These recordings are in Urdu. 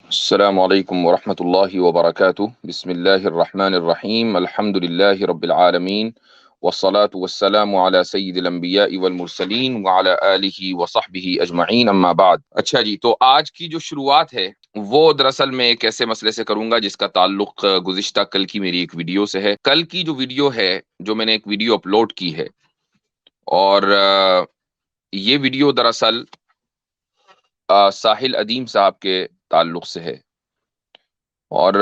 السلام علیکم ورحمۃ اللہ وبرکاتہ۔ بسم اللہ الرحمن الرحیم، الحمد للہ رب العالمین، والصلاة والسلام علی سید الانبیاء والمرسلین وعلی آلہ وصحبہ اجمعین، اما بعد۔ اچھا جی، تو آج کی جو شروعات ہے وہ دراصل میں ایک ایسے مسئلے سے کروں گا جس کا تعلق گزشتہ کل کی میری ایک ویڈیو سے ہے۔ کل کی جو ویڈیو ہے، جو میں نے ایک ویڈیو اپلوڈ کی ہے، اور یہ ویڈیو دراصل ساحل ادیم صاحب کے تعلق سے ہے، اور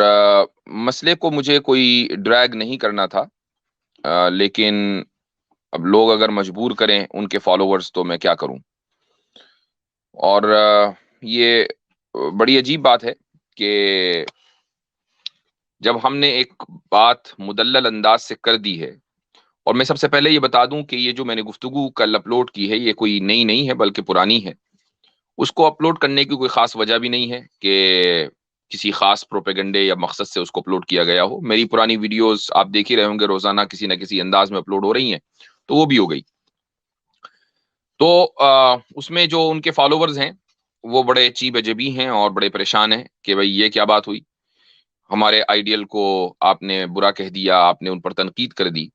مسئلے کو مجھے کوئی ڈریگ نہیں کرنا تھا، لیکن اب لوگ اگر مجبور کریں ان کے فالوورز تو میں کیا کروں۔ اور یہ بڑی عجیب بات ہے کہ جب ہم نے ایک بات مدلل انداز سے کر دی ہے، اور میں سب سے پہلے یہ بتا دوں کہ یہ جو میں نے گفتگو کل اپلوڈ کی ہے یہ کوئی نئی نہیں ہے بلکہ پرانی ہے۔ اس کو اپلوڈ کرنے کی کوئی خاص وجہ بھی نہیں ہے کہ کسی خاص پروپیگنڈے یا مقصد سے اس کو اپلوڈ کیا گیا ہو۔ میری پرانی ویڈیوز آپ دیکھ ہی رہے ہوں گے، روزانہ کسی نہ کسی انداز میں اپلوڈ ہو رہی ہیں، تو وہ بھی ہو گئی۔ تو اس میں جو ان کے فالوورز ہیں وہ بڑے چیب جبی ہیں اور بڑے پریشان ہیں کہ بھئی یہ کیا بات ہوئی، ہمارے آئیڈیل کو آپ نے برا کہہ دیا، آپ نے ان پر تنقید کر دی۔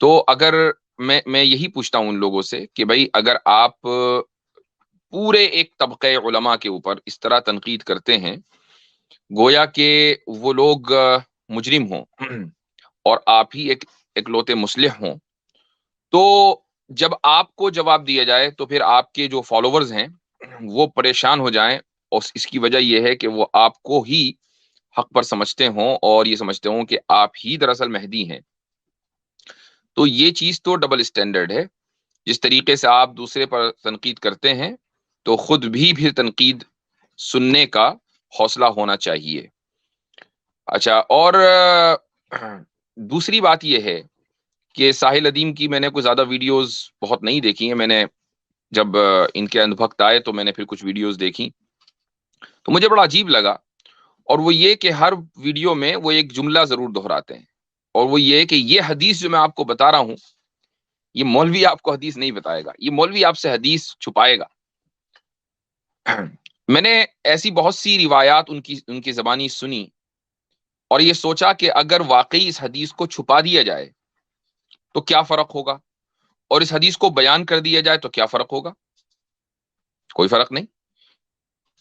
تو اگر میں یہی پوچھتا ہوں ان لوگوں سے کہ بھئی اگر آپ پورے ایک طبقے علماء کے اوپر اس طرح تنقید کرتے ہیں گویا کہ وہ لوگ مجرم ہوں اور آپ ہی ایک اکلوتے مصلح ہوں، تو جب آپ کو جواب دیا جائے تو پھر آپ کے جو فالوورز ہیں وہ پریشان ہو جائیں، اور اس کی وجہ یہ ہے کہ وہ آپ کو ہی حق پر سمجھتے ہوں اور یہ سمجھتے ہوں کہ آپ ہی دراصل مہدی ہیں۔ تو یہ چیز تو ڈبل اسٹینڈرڈ ہے۔ جس طریقے سے آپ دوسرے پر تنقید کرتے ہیں تو خود بھی پھر تنقید سننے کا حوصلہ ہونا چاہیے۔ اچھا، اور دوسری بات یہ ہے کہ ساحل ادیم کی میں نے کوئی زیادہ ویڈیوز بہت نہیں دیکھی ہیں۔ میں نے جب ان کے اندھبھکت آئے تو میں نے پھر کچھ ویڈیوز دیکھی تو مجھے بڑا عجیب لگا، اور وہ یہ کہ ہر ویڈیو میں وہ ایک جملہ ضرور دہراتے ہیں، اور وہ یہ کہ یہ حدیث جو میں آپ کو بتا رہا ہوں، یہ مولوی آپ کو حدیث نہیں بتائے گا، یہ مولوی آپ سے حدیث چھپائے گا۔ میں نے ایسی بہت سی روایات ان کی زبانی سنی اور یہ سوچا کہ اگر واقعی اس حدیث کو چھپا دیا جائے تو کیا فرق ہوگا، اور اس حدیث کو بیان کر دیا جائے تو کیا فرق ہوگا؟ کوئی فرق نہیں۔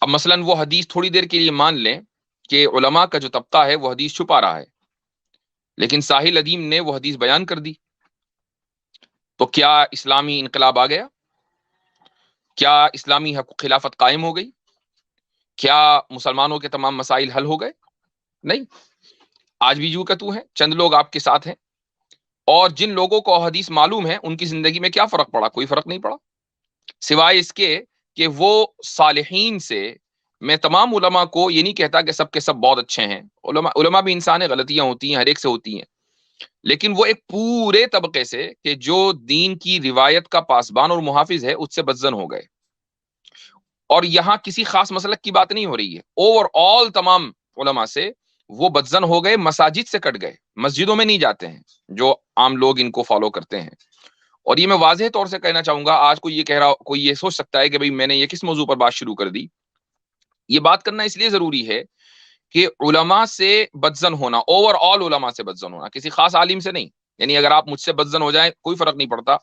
اب مثلا وہ حدیث تھوڑی دیر کے لیے مان لیں کہ علماء کا جو طبقہ ہے وہ حدیث چھپا رہا ہے، لیکن ساحل ادیم نے وہ حدیث بیان کر دی، تو کیا اسلامی انقلاب آ گیا؟ کیا اسلامی خلافت قائم ہو گئی؟ کیا مسلمانوں کے تمام مسائل حل ہو گئے؟ نہیں، آج بھی یوں کا تو ہے، چند لوگ آپ کے ساتھ ہیں، اور جن لوگوں کو حدیث معلوم ہے ان کی زندگی میں کیا فرق پڑا؟ کوئی فرق نہیں پڑا، سوائے اس کے کہ وہ صالحین سے، میں تمام علماء کو یہ نہیں کہتا کہ سب کے سب بہت اچھے ہیں، علماء بھی انسان ہیں، غلطیاں ہوتی ہیں، ہر ایک سے ہوتی ہیں، لیکن وہ ایک پورے طبقے سے کہ جو دین کی روایت کا پاسبان اور محافظ ہے اس سے بدزن ہو گئے۔ اور یہاں کسی خاص مسلک کی بات نہیں ہو رہی ہے، اوور آل تمام علماء سے وہ بدزن ہو گئے، مساجد سے کٹ گئے، مسجدوں میں نہیں جاتے ہیں جو عام لوگ ان کو فالو کرتے ہیں۔ اور یہ میں واضح طور سے کہنا چاہوں گا، آج کوئی یہ کہہ رہا، کوئی یہ سوچ سکتا ہے کہ بھئی میں نے یہ کس موضوع پر بات شروع کر دی۔ یہ بات کرنا اس لیے ضروری ہے کہ علماء سے بدزن ہونا، اوور آل علماء سے بدزن ہونا، کسی خاص عالم سے نہیں، یعنی اگر آپ مجھ سے بدزن ہو جائیں کوئی فرق نہیں پڑتا،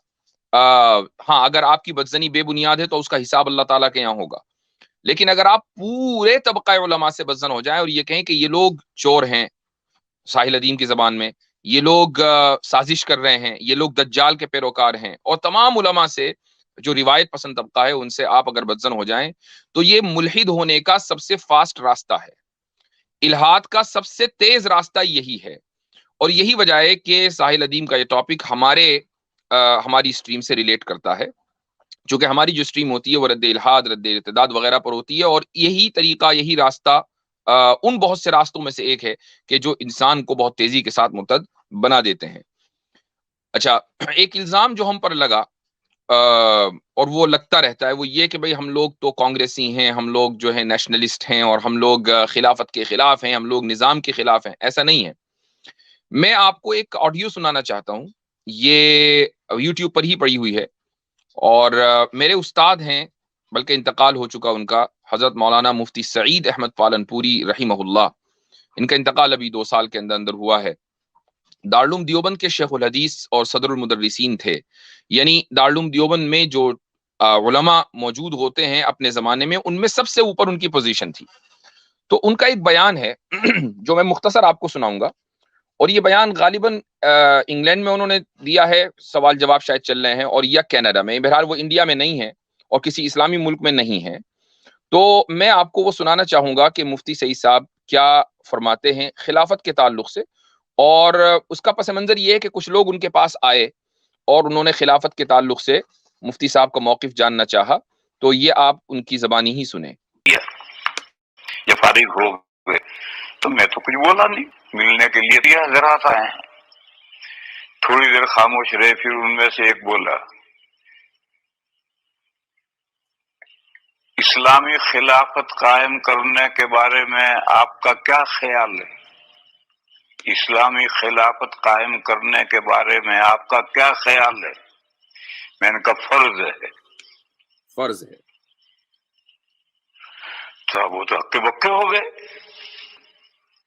ہاں اگر آپ کی بدزنی بے بنیاد ہے تو اس کا حساب اللہ تعالیٰ کے یہاں ہوگا، لیکن اگر آپ پورے طبقہ علماء سے بدزن ہو جائیں اور یہ کہیں کہ یہ لوگ چور ہیں، ساحل ادیم کی زبان میں یہ لوگ سازش کر رہے ہیں، یہ لوگ دجال کے پیروکار ہیں، اور تمام علماء سے جو روایت پسند طبقہ ہے ان سے آپ اگر بدزن ہو جائیں تو یہ ملحد ہونے کا سب سے فاسٹ راستہ ہے، الحاد کا سب سے تیز راستہ یہی ہے۔ اور یہی وجہ ہے کہ ساحل ادیم کا یہ ٹاپک ہماری اسٹریم سے ریلیٹ کرتا ہے، چونکہ ہماری جو اسٹریم ہوتی ہے وہ رد الحاد، رد ارتداد وغیرہ پر ہوتی ہے، اور یہی طریقہ، یہی راستہ ان بہت سے راستوں میں سے ایک ہے کہ جو انسان کو بہت تیزی کے ساتھ مرتد بنا دیتے ہیں۔ اچھا، ایک الزام جو ہم پر لگا اور وہ لگتا رہتا ہے وہ یہ کہ بھئی ہم لوگ تو کانگریسی ہیں، ہم لوگ جو ہیں نیشنلسٹ ہیں، اور ہم لوگ خلافت کے خلاف ہیں، ہم لوگ نظام کے خلاف ہیں۔ ایسا نہیں ہے۔ میں آپ کو ایک آڈیو سنانا چاہتا ہوں، یہ یوٹیوب پر ہی پڑی ہوئی ہے، اور میرے استاد ہیں بلکہ انتقال ہو چکا ان کا، حضرت مولانا مفتی سعید احمد پالنپوری رحمہ اللہ، ان کا انتقال ابھی 2 سال کے اندر ہوا ہے۔ دارالعلوم دیوبند کے شیخ الحدیث اور صدر المدرسین تھے، یعنی دارالعلوم دیوبند میں جو علماء موجود ہوتے ہیں اپنے زمانے میں، ان میں سب سے اوپر ان کی پوزیشن تھی۔ تو ان کا ایک بیان ہے جو میں مختصر آپ کو سناؤں گا، اور یہ بیان غالباً انگلینڈ میں انہوں نے دیا ہے، سوال جواب شاید چل رہے ہیں، اور یا کینیڈا میں، بہرحال وہ انڈیا میں نہیں ہے اور کسی اسلامی ملک میں نہیں ہے۔ تو میں آپ کو وہ سنانا چاہوں گا کہ مفتی سعید صاحب کیا فرماتے ہیں خلافت کے تعلق سے، اور اس کا پس منظر یہ ہے کہ کچھ لوگ ان کے پاس آئے اور انہوں نے خلافت کے تعلق سے مفتی صاحب کا موقف جاننا چاہا، تو یہ آپ ان کی زبانی ہی سنیں۔ جب فارغ ہو گئے تو میں تو کچھ بولا نہیں، ملنے کے لیے یہ حضرات آئے ہیں۔ تھوڑی دیر خاموش رہے، پھر ان میں سے ایک بولا، اسلامی خلافت قائم کرنے کے بارے میں آپ کا کیا خیال ہے؟ اسلامی خلافت قائم کرنے کے بارے میں آپ کا کیا خیال ہے؟ میں نے کہا فرض ہے۔ فرض ہے۔ تو وہ تو ہکے بکے ہو گئے،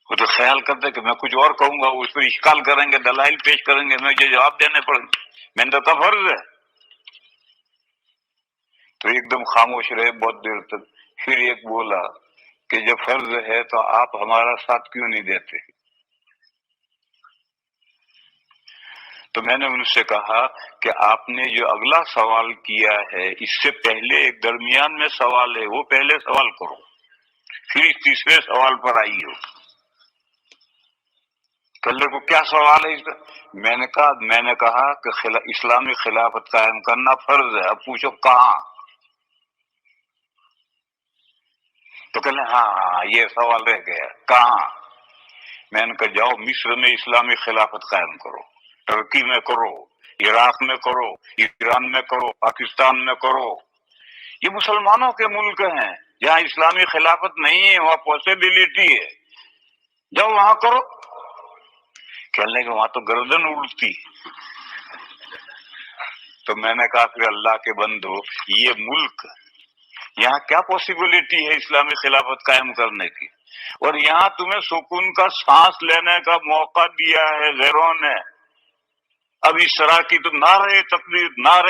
وہ تو خیال کرتے کہ میں کچھ اور کہوں گا، اس پہ اشکال کریں گے، دلائل پیش کریں گے، مجھے جواب دینے پڑیں گے۔ میں نے کہا فرض ہے۔ تو ایک دم خاموش رہے بہت دیر تک، پھر ایک بولا کہ جب فرض ہے تو آپ ہمارا ساتھ کیوں نہیں دیتے؟ تو میں نے ان سے کہا کہ آپ نے جو اگلا سوال کیا ہے، اس سے پہلے ایک درمیان میں سوال ہے، وہ پہلے سوال کرو، پھر اس تیسرے سوال پر آئی ہو۔ کلے کو کیا سوال ہے اس کا؟ میں نے کہا کہ اسلامی خلافت قائم کرنا فرض ہے، اب پوچھو کہاں؟ تو کہنے ہاں یہ سوال رہ گیا، کہاں؟ میں نے کہا جاؤ مصر میں اسلامی خلافت قائم کرو، ترکی میں کرو، عراق میں کرو، ایران میں کرو، پاکستان میں کرو۔ یہ مسلمانوں کے ملک ہیں، جہاں اسلامی خلافت نہیں ہے وہاں پاسبلٹی ہے، جاؤ وہاں کرو۔ کہنے کہ وہاں تو گردن اڑتی۔ تو میں نے کہا پھر اللہ کے بندو، یہ ملک یہاں کیا پاسبلٹی ہے اسلامی خلافت قائم کرنے کی؟ اور یہاں تمہیں سکون کا سانس لینے کا موقع دیا ہے غیروں نے، اب اس طرح کی تو نعرہ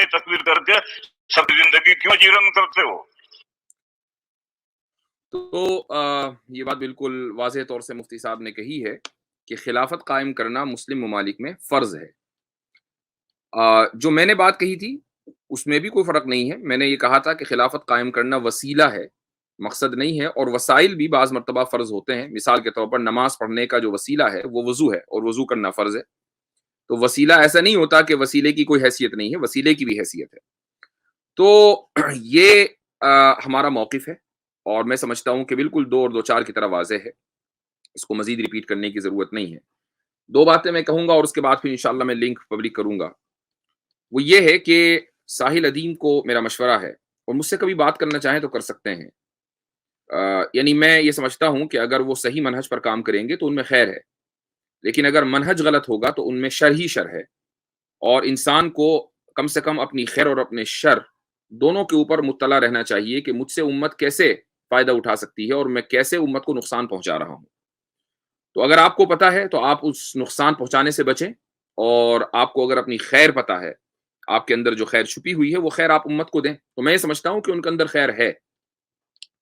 تکبیر کر کے سب زندگی کیوں جیرن کرتے ہو؟ تو یہ بات بالکل واضح طور سے مفتی صاحب نے کہی ہے کہ خلافت قائم کرنا مسلم ممالک میں فرض ہے۔ جو میں نے بات کہی تھی اس میں بھی کوئی فرق نہیں ہے، میں نے یہ کہا تھا کہ خلافت قائم کرنا وسیلہ ہے، مقصد نہیں ہے، اور وسائل بھی بعض مرتبہ فرض ہوتے ہیں۔ مثال کے طور پر نماز پڑھنے کا جو وسیلہ ہے وہ وضو ہے، اور وضو کرنا فرض ہے۔ تو وسیلہ ایسا نہیں ہوتا کہ وسیلے کی کوئی حیثیت نہیں ہے، وسیلے کی بھی حیثیت ہے۔ تو یہ ہمارا موقف ہے، اور میں سمجھتا ہوں کہ بالکل 2 اور 2 4 کی طرح واضح ہے، اس کو مزید ریپیٹ کرنے کی ضرورت نہیں ہے۔ 2 باتیں میں کہوں گا اور اس کے بعد پھر انشاءاللہ میں لنک پبلک کروں گا۔ وہ یہ ہے کہ ساحل ادیم کو میرا مشورہ ہے، اور مجھ سے کبھی بات کرنا چاہیں تو کر سکتے ہیں، یعنی میں یہ سمجھتا ہوں کہ اگر وہ صحیح منہج پر کام کریں گے تو ان میں خیر ہے، لیکن اگر منہج غلط ہوگا تو ان میں شر ہی شر ہے، اور انسان کو کم سے کم اپنی خیر اور اپنے شر دونوں کے اوپر مطلع رہنا چاہیے کہ مجھ سے امت کیسے فائدہ اٹھا سکتی ہے اور میں کیسے امت کو نقصان پہنچا رہا ہوں۔ تو اگر آپ کو پتا ہے تو آپ اس نقصان پہنچانے سے بچیں، اور آپ کو اگر اپنی خیر پتا ہے، آپ کے اندر جو خیر چھپی ہوئی ہے وہ خیر آپ امت کو دیں، تو میں یہ سمجھتا ہوں کہ ان کے اندر خیر ہے،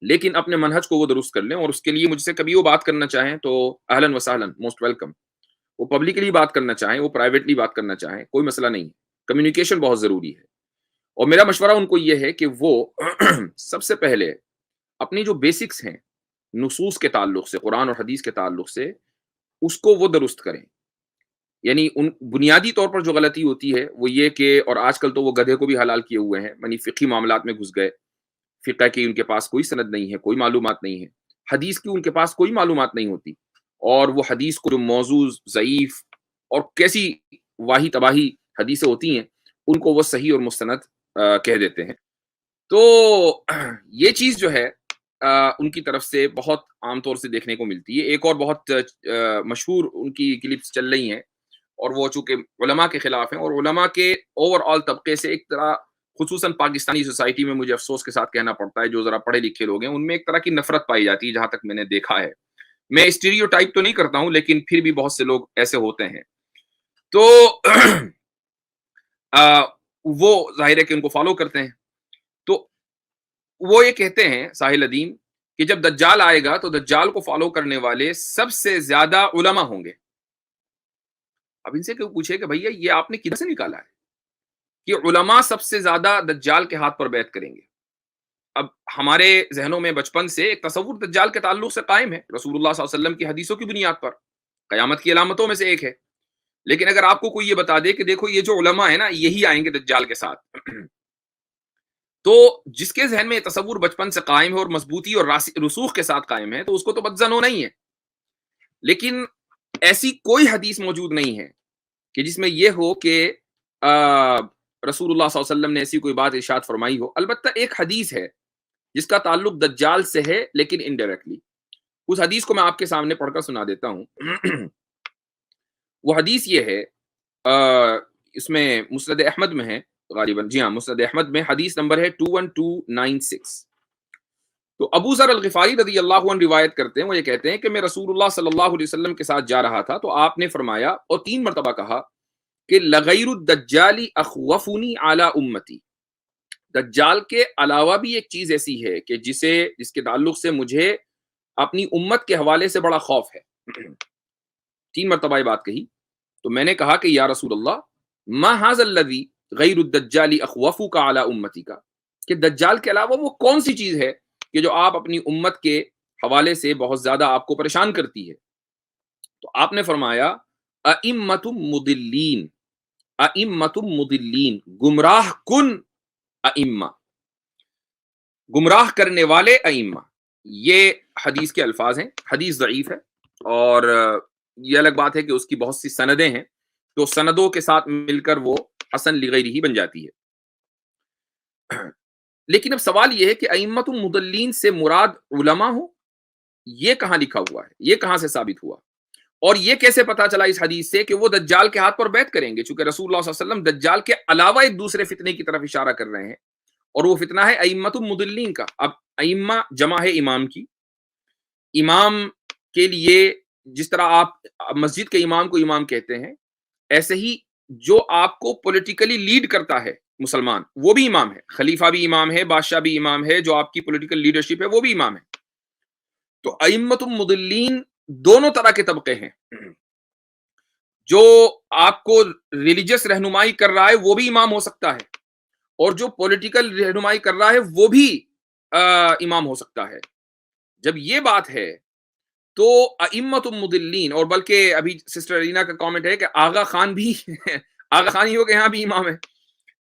لیکن اپنے منہج کو وہ درست کر لیں، اور اس کے لیے مجھ سے کبھی وہ بات کرنا چاہیں تو اہلاً و سہلاً، موسٹ ویلکم۔ وہ پبلکلی بات کرنا چاہیں، وہ پرائیویٹلی بات کرنا چاہیں، کوئی مسئلہ نہیں ہے، کمیونیکیشن بہت ضروری ہے۔ اور میرا مشورہ ان کو یہ ہے کہ وہ سب سے پہلے اپنی جو بیسکس ہیں نصوص کے تعلق سے، قرآن اور حدیث کے تعلق سے، اس کو وہ درست کریں۔ یعنی ان بنیادی طور پر جو غلطی ہوتی ہے وہ یہ کہ، اور آج کل تو وہ گدھے کو بھی حلال کیے ہوئے ہیں، یعنی فقہی معاملات میں گھس گئے، فقہ کی ان کے پاس کوئی سند نہیں ہے، کوئی معلومات نہیں ہے، حدیث کی ان کے پاس کوئی معلومات نہیں ہوتی، اور وہ حدیث کو جو موضوع، ضعیف اور کیسی واہی تباہی حدیثیں ہوتی ہیں ان کو وہ صحیح اور مستند کہہ دیتے ہیں۔ تو یہ چیز جو ہے ان کی طرف سے بہت عام طور سے دیکھنے کو ملتی ہے۔ ایک اور بہت مشہور ان کی کلپس چل رہی ہیں، اور وہ چونکہ علماء کے خلاف ہیں، اور علماء کے اوور آل طبقے سے ایک طرح خصوصاً پاکستانی سوسائٹی میں مجھے افسوس کے ساتھ کہنا پڑتا ہے جو ذرا پڑھے لکھے لوگ ہیں ان میں ایک طرح کی نفرت پائی جاتی ہے جہاں تک میں نے دیکھا ہے. میں اسٹیریوٹائپ تو نہیں کرتا ہوں لیکن پھر بھی بہت سے لوگ ایسے ہوتے ہیں. تو وہ ظاہر ہے کہ ان کو فالو کرتے ہیں. تو وہ یہ کہتے ہیں ساحل ادیم کہ جب دجال آئے گا تو دجال کو فالو کرنے والے سب سے زیادہ علماء ہوں گے. اب ان سے کیوں پوچھے کہ بھیا یہ آپ نے کدھر سے نکالا ہے کہ علماء سب سے زیادہ دجال کے ہاتھ پر بیعت کریں گے؟ اب ہمارے ذہنوں میں بچپن سے ایک تصور دجال کے تعلق سے قائم ہے رسول اللہ صلی اللہ علیہ وسلم کی حدیثوں کی بنیاد پر. قیامت کی علامتوں میں سے ایک ہے. لیکن اگر آپ کو کوئی یہ بتا دے کہ دیکھو یہ جو علماء ہیں نا یہی آئیں گے دجال کے ساتھ، تو جس کے ذہن میں یہ تصور بچپن سے قائم ہے اور مضبوطی اور رسوخ کے ساتھ قائم ہے تو اس کو تو بدظن ہونا ہی ہے. لیکن ایسی کوئی حدیث موجود نہیں ہے کہ جس میں یہ ہو کہ رسول اللہ صلی اللہ علیہ وسلم نے ایسی کوئی بات ارشاد فرمائی ہو. البتہ ایک حدیث ہے جس کا تعلق دجال سے ہے لیکن انڈائریکٹلی. اس حدیث کو میں آپ کے سامنے پڑھ کر سنا دیتا ہوں. وہ حدیث یہ ہے، اس میں مسند احمد میں ہے غالباً، جی ہاں مسند احمد میں حدیث نمبر ہے 21296. تو ابو ذر الغفاری رضی اللہ عنہ روایت کرتے ہیں، وہ یہ کہتے ہیں کہ میں رسول اللہ صلی اللہ علیہ وسلم کے ساتھ جا رہا تھا تو آپ نے فرمایا اور 3 مرتبہ کہا کہ لغیر الدجال اخوفنی علی امتی. دجال کے علاوہ بھی ایک چیز ایسی ہے کہ جس کے تعلق سے مجھے اپنی امت کے حوالے سے بڑا خوف ہے. 3 مرتبہ یہ بات کہی. تو میں نے کہا کہ یا رسول اللہ ما ھذا الذی غیر الدجال اخوفک علی امتی کا، کہ دجال کے علاوہ وہ کون سی چیز ہے کہ جو آپ اپنی امت کے حوالے سے بہت زیادہ آپ کو پریشان کرتی ہے. تو آپ نے فرمایا ائمۃ مضلین، ائمۃ مضلین، گمراہ کن ائمہ، گمراہ کرنے والے ائمہ. یہ حدیث کے الفاظ ہیں. حدیث ضعیف ہے اور یہ الگ بات ہے کہ اس کی بہت سی سندیں ہیں تو سندوں کے ساتھ مل کر وہ حسن لغیرہ بن جاتی ہے. لیکن اب سوال یہ ہے کہ ائمۃ مضلین سے مراد علماء ہو، یہ کہاں لکھا ہوا ہے، یہ کہاں سے ثابت ہوا، اور یہ کیسے پتا چلا اس حدیث سے کہ وہ دجال کے ہاتھ پر بیعت کریں گے؟ چونکہ رسول اللہ صلی اللہ علیہ وسلم دجال کے علاوہ ایک دوسرے فتنے کی طرف اشارہ کر رہے ہیں اور وہ فتنہ ہے ائمۃ مضلین کا. اب ائمہ جمع ہے امام کی. امام کے لیے جس طرح آپ مسجد کے امام کو امام کہتے ہیں، ایسے ہی جو آپ کو پولیٹیکلی لیڈ کرتا ہے مسلمان وہ بھی امام ہے. خلیفہ بھی امام ہے، بادشاہ بھی امام ہے، جو آپ کی پولیٹیکل لیڈرشپ ہے وہ بھی امام ہے. تو ائمۃ مضلین دونوں طرح کے طبقے ہیں. جو آپ کو ریلیجس رہنمائی کر رہا ہے وہ بھی امام ہو سکتا ہے اور جو پولیٹیکل رہنمائی کر رہا ہے وہ بھی امام ہو سکتا ہے. جب یہ بات ہے تو ائمۃ مضلین، اور بلکہ ابھی سسٹر ارینا کا کامنٹ ہے کہ آغا خان بھی آغا خان ہی ہو کہ یہاں بھی امام ہے.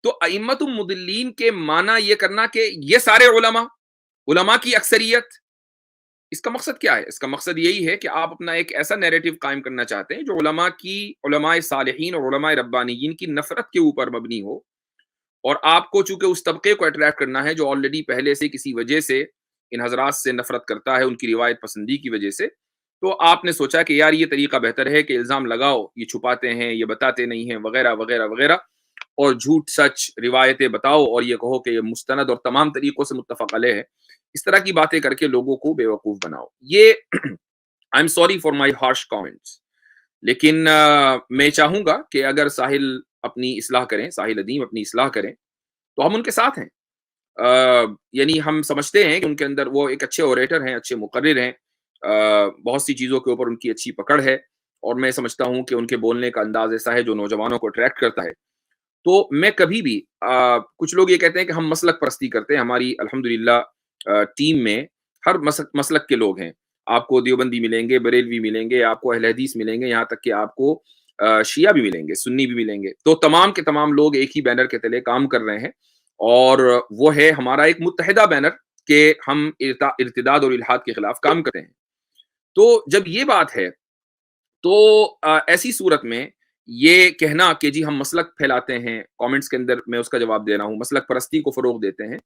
تو ائمۃ مضلین کے معنی یہ کرنا کہ یہ سارے علماء کی اکثریت، اس کا مقصد کیا ہے؟ اس کا مقصد یہی ہے کہ آپ اپنا ایک ایسا نیریٹو قائم کرنا چاہتے ہیں جو علماء صالحین اور علماء ربانیین کی نفرت کے اوپر مبنی ہو، اور آپ کو چونکہ اس طبقے کو اٹریکٹ کرنا ہے جو آلریڈی پہلے سے کسی وجہ سے ان حضرات سے نفرت کرتا ہے ان کی روایت پسندی کی وجہ سے. تو آپ نے سوچا کہ یار یہ طریقہ بہتر ہے کہ الزام لگاؤ یہ چھپاتے ہیں، یہ بتاتے نہیں ہیں، وغیرہ وغیرہ وغیرہ، اور جھوٹ سچ روایتیں بتاؤ اور یہ کہو کہ یہ مستند اور تمام طریقوں سے متفق علیہ ہے. اس طرح کی باتیں کر کے لوگوں کو بے وقوف بناؤ. یہ I am sorry for my harsh comments, لیکن میں چاہوں گا کہ اگر ساحل اپنی اصلاح کریں، ساحل ادیم اپنی اصلاح کریں تو ہم ان کے ساتھ ہیں. یعنی ہم سمجھتے ہیں کہ ان کے اندر وہ ایک اچھے اوریٹر ہیں، اچھے مقرر ہیں، بہت سی چیزوں کے اوپر ان کی اچھی پکڑ ہے، اور میں سمجھتا ہوں کہ ان کے بولنے کا انداز ایسا ہے جو نوجوانوں کو اٹریکٹ کرتا ہے. تو میں کبھی بھی کچھ لوگ یہ کہتے ہیں کہ ہم مسلک پرستی کرتے ہیں. ہماری الحمدللہ ٹیم میں ہر مسلک کے لوگ ہیں. آپ کو دیوبندی ملیں گے، بریلوی ملیں گے، آپ کو اہل حدیث ملیں گے، یہاں تک کہ آپ کو شیعہ بھی ملیں گے، سنی بھی ملیں گے. تو تمام کے تمام لوگ ایک ہی بینر کے تلے کام کر رہے ہیں، اور وہ ہے ہمارا ایک متحدہ بینر کہ ہم ارتداد اور الحاد کے خلاف کام کرتے ہیں. تو جب یہ بات ہے تو ایسی صورت میں یہ کہنا کہ جی ہم مسلک پھیلاتے ہیں، کامنٹس کے اندر میں اس کا جواب دے رہا ہوں، مسلک پرستی کو فروغ دیتے ہیں،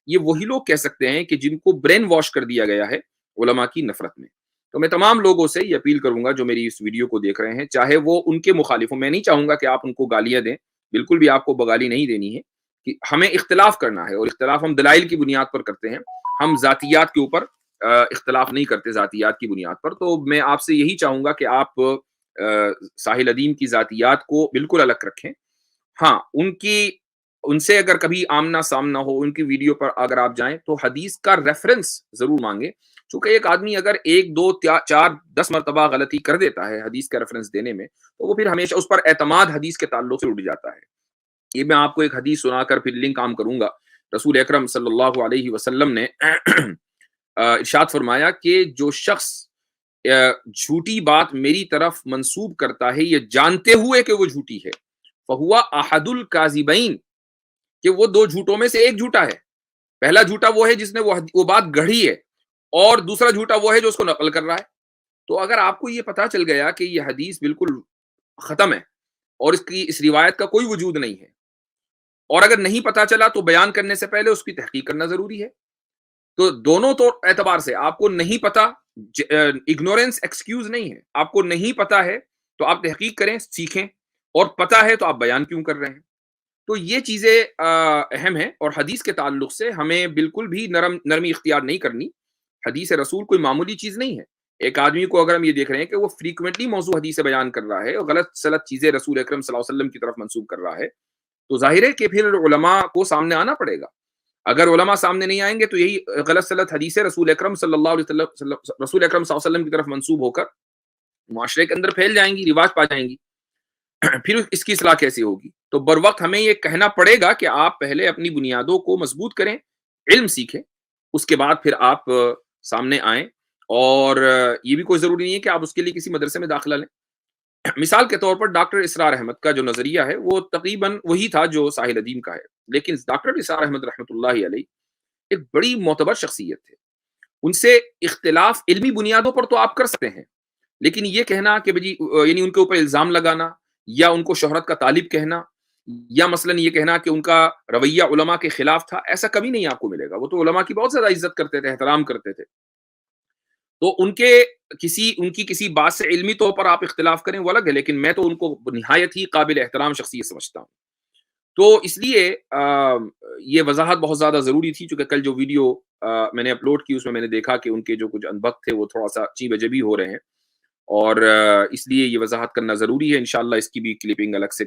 یہ وہی لوگ کہہ سکتے ہیں کہ جن کو برین واش کر دیا گیا ہے علماء کی نفرت میں. تو میں تمام لوگوں سے یہ اپیل کروں گا جو میری اس ویڈیو کو دیکھ رہے ہیں، چاہے وہ ان کے مخالف ہوں، میں نہیں چاہوں گا کہ آپ ان کو گالیاں دیں، بالکل بھی آپ کو بغالی نہیں دینی ہے، کہ ہمیں اختلاف کرنا ہے، اور اختلاف ہم دلائل کی بنیاد پر کرتے ہیں، ہم ذاتیات کے اوپر اختلاف نہیں کرتے، ذاتیات کی بنیاد پر. تو میں آپ سے یہی چاہوں گا کہ آپ ساحل ادیم کی ذاتیات کو بالکل الگ رکھیں. ہاں، ان سے اگر کبھی آمنا سامنا ہو، ان کی ویڈیو پر اگر آپ جائیں تو حدیث کا ریفرنس ضرور مانگیں، چونکہ ایک آدمی اگر 1 2 4 10 مرتبہ غلطی کر دیتا ہے حدیث کا ریفرنس دینے میں، تو وہ پھر ہمیشہ اس پر اعتماد حدیث کے تعلق سے اٹھ جاتا ہے. یہ میں آپ کو ایک حدیث سنا کر پھر لنک عام کروں گا. رسول اکرم صلی اللہ علیہ وسلم نے ارشاد فرمایا کہ جو شخص جھوٹی بات میری طرف منسوب کرتا ہے یہ جانتے ہوئے کہ وہ جھوٹی ہے، فہوا احد الکاذبین، کہ وہ 2 جھوٹوں میں سے ایک جھوٹا ہے. پہلا جھوٹا وہ ہے جس نے وہ بات گڑھی ہے، اور دوسرا جھوٹا وہ ہے جو اس کو نقل کر رہا ہے. تو اگر آپ کو یہ پتا چل گیا کہ یہ حدیث بالکل ختم ہے اور اس روایت کا کوئی وجود نہیں ہے، اور اگر نہیں پتا چلا تو بیان کرنے سے پہلے اس کی تحقیق کرنا ضروری ہے. تو دونوں اعتبار سے آپ کو نہیں پتا، اگنورینس ایکسکیوز نہیں ہے. آپ کو نہیں پتا ہے تو آپ تحقیق کریں، سیکھیں، اور پتا ہے تو آپ بیان کیوں کر رہے ہیں. تو یہ چیزیں اہم ہیں، اور حدیث کے تعلق سے ہمیں بالکل بھی نرمی اختیار نہیں کرنی. حدیث رسول کوئی معمولی چیز نہیں ہے. ایک آدمی کو اگر ہم یہ دیکھ رہے ہیں کہ وہ فریکوینٹلی موضوع حدیث بیان کر رہا ہے اور غلط سلط چیزیں رسول اکرم صلی اللہ علیہ وسلم کی طرف منسوب کر رہا ہے، تو ظاہر ہے کہ پھر علماء کو سامنے آنا پڑے گا. اگر علماء سامنے نہیں آئیں گے تو یہی غلط سلط حدیثیں رسول اکرم صلی اللہ علیہ وسلم کی طرف منسوب ہو کر معاشرے کے اندر پھیل جائیں گی، رواج پا جائیں گی. پھر اس کی اصلاح کیسی ہوگی؟ تو بر وقت ہمیں یہ کہنا پڑے گا کہ آپ پہلے اپنی بنیادوں کو مضبوط کریں، علم سیکھیں، اس کے بعد پھر آپ سامنے آئیں. اور یہ بھی کوئی ضروری نہیں ہے کہ آپ اس کے لیے کسی مدرسے میں داخلہ لیں. مثال کے طور پر ڈاکٹر اسرار احمد کا جو نظریہ ہے وہ تقریباً وہی تھا جو ساحل ادیم کا ہے، لیکن ڈاکٹر اسرار احمد رحمۃ اللہ علیہ ایک بڑی معتبر شخصیت تھے. ان سے اختلاف علمی بنیادوں پر تو آپ کر سکتے ہیں، لیکن یہ کہنا کہ یعنی ان کے اوپر الزام لگانا، یا ان کو شہرت کا طالب کہنا، یا مثلا یہ کہنا کہ ان کا رویہ علماء کے خلاف تھا، ایسا کبھی نہیں آپ کو ملے گا. وہ تو علماء کی بہت زیادہ عزت کرتے تھے، احترام کرتے تھے. تو ان کی کسی بات سے علمی طور پر آپ اختلاف کریں وہ الگ ہے، لیکن میں تو ان کو نہایت ہی قابل احترام شخصیت سمجھتا ہوں. تو اس لیے یہ وضاحت بہت زیادہ ضروری تھی، چونکہ کل جو ویڈیو میں نے اپلوڈ کی اس میں نے دیکھا کہ ان کے جو کچھ انبک تھے وہ تھوڑا سا چی بجے بھی ہو رہے ہیں، اور اس لیے یہ وضاحت کرنا ضروری ہے. انشاءاللہ اس کی بھی کلپنگ الگ سے